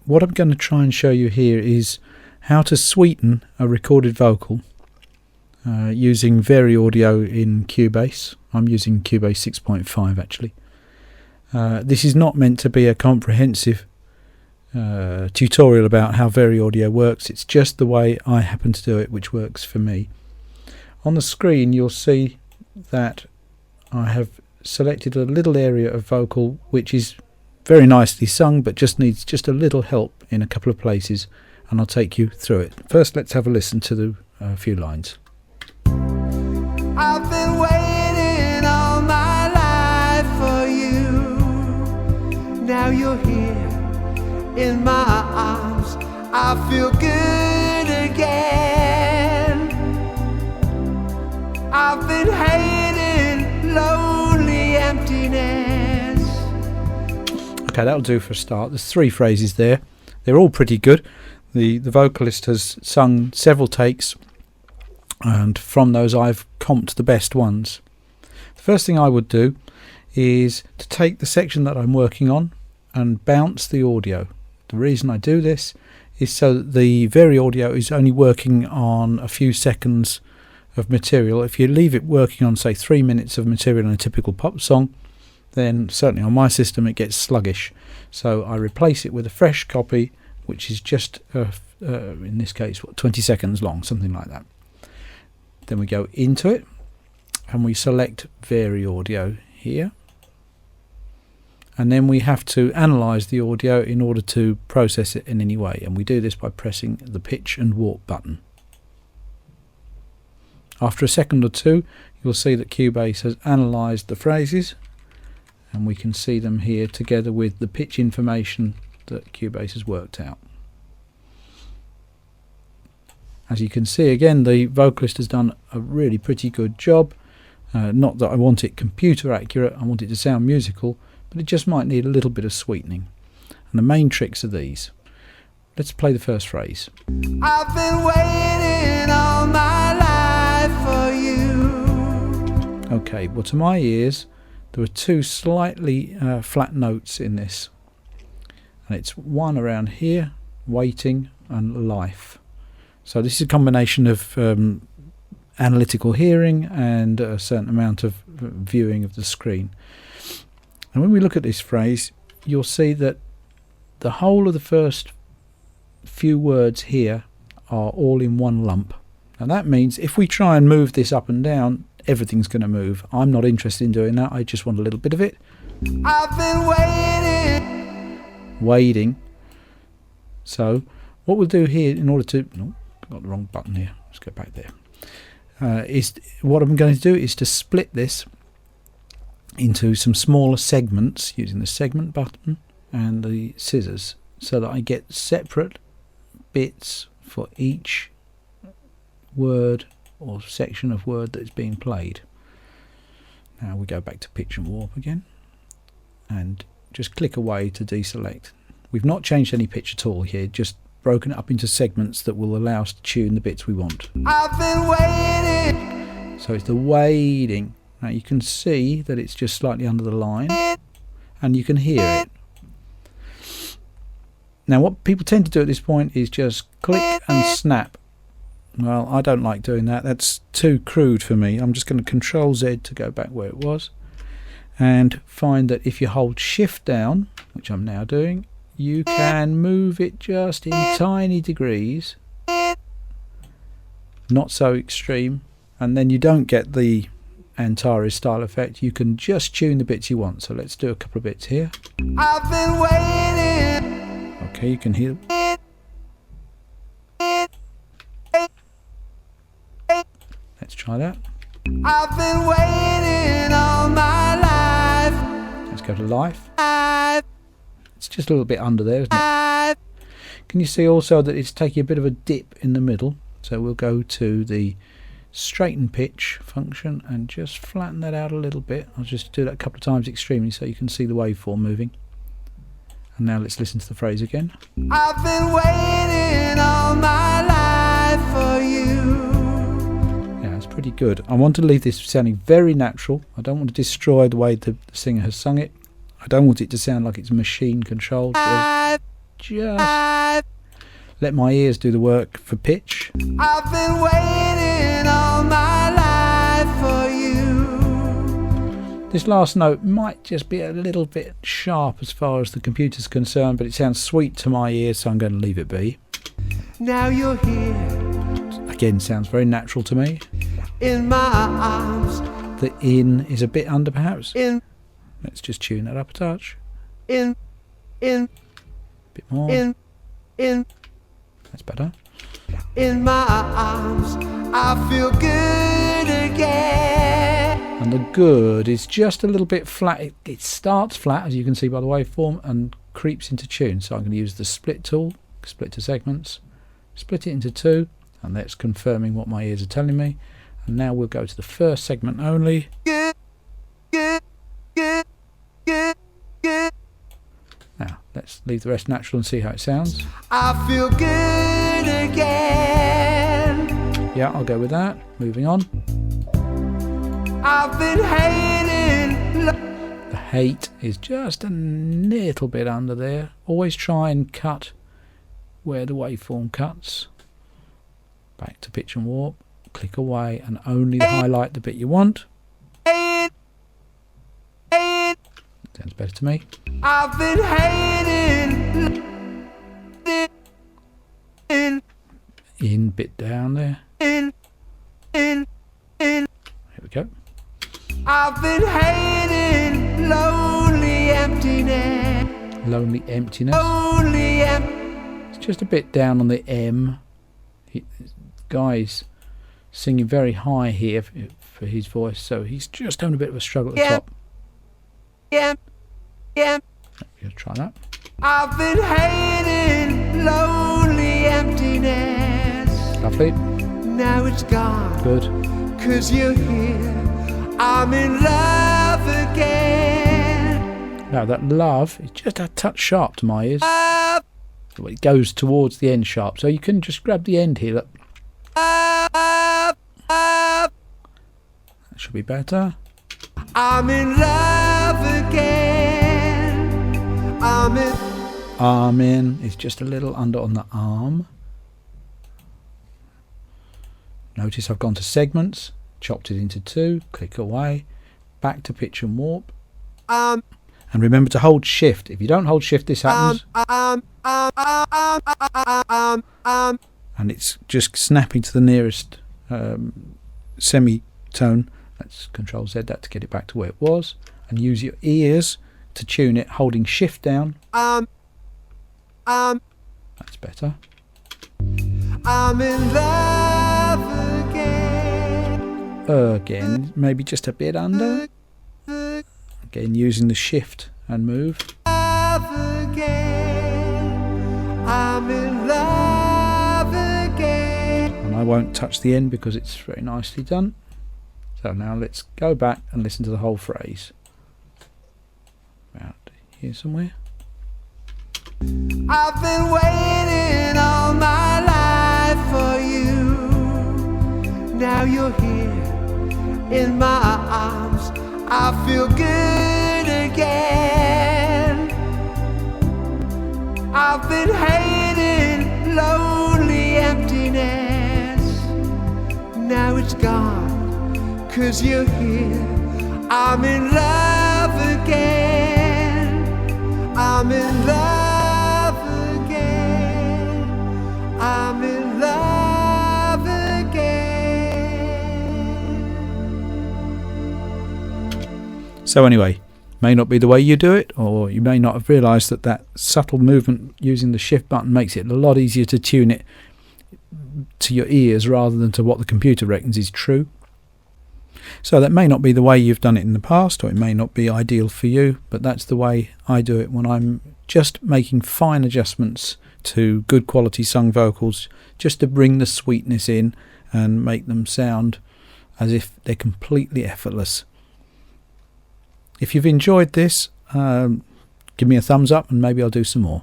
what I'm going to try and show you here is how to sweeten a recorded vocal using Variaudio in Cubase. I'm using Cubase 6.5 actually. This is not meant to be a comprehensive tutorial about how Variaudio works. It's just the way I happen to do it, which works for me. On the screen you'll see that I have selected a little area of vocal which is very nicely sung but just needs just a little help in a couple of places, and I'll take you through it. First, let's have a listen to the few lines. I've been waiting all my life for you. Now you're here in my arms. I feel good again. I've been hating lonely emptiness. Okay, that'll do for a start. There's 3 phrases there. They're all pretty good. The vocalist has sung several takes, and from those I've comped the best ones. The first thing I would do is to take the section that I'm working on and bounce the audio. The reason I do this is so that the Variaudio is only working on a few seconds of material. If you leave it working on, say, 3 minutes of material in a typical pop song, then certainly on my system it gets sluggish. So I replace it with a fresh copy, which is just in this case 20 seconds long, something like that. Then we go into it and we select Variaudio here, and then we have to analyze the audio in order to process it in any way, and we do this by pressing the pitch and warp button. After a second or two you'll see that Cubase has analysed the phrases, and we can see them here together with the pitch information that Cubase has worked out. As you can see, again, the vocalist has done a really pretty good job. Not that I want it computer accurate, I want it to sound musical, but it just might need a little bit of sweetening. And the main tricks are these. Let's play the first phrase. I've been waiting all my life for you. Okay, well, to my ears there are 2 slightly flat notes in this, and it's one around here, waiting, and life. So this is a combination of analytical hearing and a certain amount of viewing of the screen. And when we look at this phrase, you'll see that the whole of the first few words here are all in one lump. And that means if we try and move this up and down, everything's going to move. I'm not interested in doing that. I just want a little bit of it. I've been waiting. So what we'll do here in order to... No, got the wrong button here. Let's go back there. What I'm going to do is to split this into some smaller segments using the segment button and the scissors, so that I get separate bits for each word or section of word that's being played. Now we go back to pitch and warp again and just click away to deselect. We've not changed any pitch at all here, just broken it up into segments that will allow us to tune the bits we want. I've been waiting. So it's the waiting. Now you can see that it's just slightly under the line and you can hear it. Now what people tend to do at this point is just click and snap. Well, I don't like doing that. That's too crude for me. I'm just going to Control Z to go back where it was, and find that if you hold Shift down, which I'm now doing, you can move it just in tiny degrees, not so extreme, and then you don't get the Antares style effect. You can just tune the bits you want. So let's do a couple of bits here. I've been waiting. Okay, you can hear them. Let's try that. I've been waiting all my life. Let's go to life. It's just a little bit under there, isn't it? Can you see also that it's taking a bit of a dip in the middle? So we'll go to the straighten pitch function and just flatten that out a little bit. I'll just do that a couple of times extremely so you can see the waveform moving. And now let's listen to the phrase again. I've been waiting all my life for you. Yeah, it's pretty good. I want to leave this sounding very natural. I don't want to destroy the way the singer has sung it. I don't want it to sound like it's machine controlled. just I've let my ears do the work for pitch. been waiting all my life for you. This last note might just be a little bit sharp as far as the computer's concerned, but it sounds sweet to my ears, so I'm going to leave it be. Now you're here Again, sounds very natural to me. in my arms. The in is a bit under perhaps. In, Let's just tune that up a touch. in, A bit more. in, That's better. in my arms. I feel good again. And the good is just a little bit flat. It starts flat, as you can see by the waveform, and creeps into tune. So I'm going to use the split tool, split to segments, split it into two, and that's confirming what my ears are telling me. And now we'll go to the first segment only. Good, good, good, good, good. Now, let's leave the rest natural and see how it sounds. I feel good again. Yeah, I'll go with that. Moving on. I've been hating. The hate is just a little bit under there. Always try and cut where the waveform cuts. Back to pitch and warp. Click away and only highlight the bit you want. Sounds Sounds better to me. I've been hating. In bit down there. In. Here we go. I've been hating lonely emptiness. Lonely emptiness. Lonely It's just a bit down on the M. Guy's singing very high here for his voice, so he's just having a bit of a struggle at the top. Yeah. We'll try that. I've been hating lonely emptiness. Lovely. Now it's gone. Good. 'Cause you're here. I'm in love again. Now that love is just a touch sharp to my ears. Up, It goes towards the end sharp, so you can just grab the end here. Look. up. That should be better. I'm in love again. Arm in is just a little under on the arm. Notice I've gone to segments, chopped it into two, click away, back to pitch and warp. And remember to hold shift. If you don't hold shift, this happens. And it's just snapping to the nearest semitone. Let's Control Z that to get it back to where it was. And use your ears to tune it, holding shift down. That's better. I'm in love again. Again, maybe just a bit under. Again, using the shift and move. Love again. I'm in love again. And I won't touch the end because it's very nicely done. So now let's go back and listen to the whole phrase. About here somewhere. I've been waiting all my life for you. Now you're here in my arms. I feel good again. I've been hating lonely emptiness. Now it's gone, 'cause you're here. I'm in love again. I'm in love again. I'm in love again. So anyway, may not be the way you do it, or you may not have realised that that subtle movement using the shift button makes it a lot easier to tune it to your ears rather than to what the computer reckons is true. So that may not be the way you've done it in the past, or it may not be ideal for you, but that's the way I do it when I'm just making fine adjustments to good quality sung vocals, just to bring the sweetness in and make them sound as if they're completely effortless. If you've enjoyed this, give me a thumbs up and maybe I'll do some more.